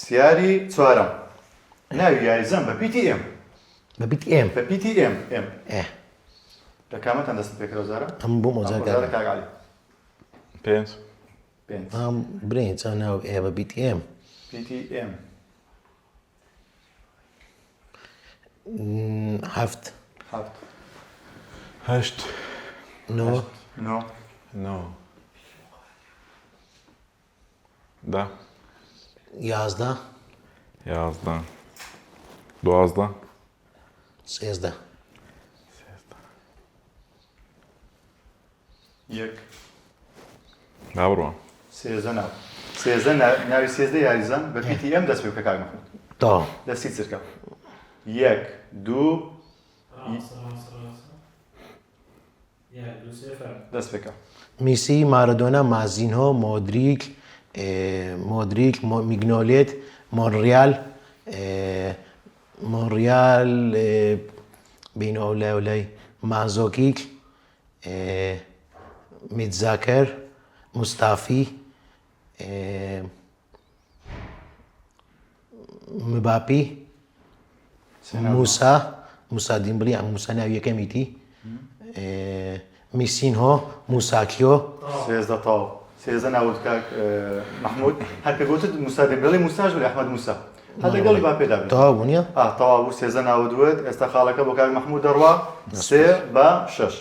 سیاری چوارەم ناوی یاریزان بە PTM بە BTM بە PTM لە کامەتان دەست پێکرەوە زارە؟ ئەم بۆ مۆزەکە کاگالی پێنج ئەم برێن چا ناو بە BTM PTM هەفت هەشت نۆ نۆ ده یازدە یازدە دوازدە سێزدە یەک با بڕوە سێزە ناو سێزە ناوی سێزدە یاریزان بە PTM دەست پێ بکە کاک محمود تا دەستی چرکە یەک دوو دەست پێکە میسی مارادۆنا مازینهۆ مۆدریک میگنۆلێت مۆنریال بین ئەو لای و لای مانزۆکیک میتزاکەر موستافی مباپی موسا دیمبلی ئەم موسا ناوی یەکەمیتی میسینهۆ موساکیۆ سێزدە تاو سێزە ناوت کاک محمود هەر پێ گوتت موسا دێمبێڵی موساش بڵێ ئەحمەد موسا هەر لەگەڵی با پێدا بێت تەواو بوو نییە؟ تەواو بوو سێزە ناوت دوێت ئێستا خاڵەکە بۆ کاک محمود دەڕوا 3 بە 6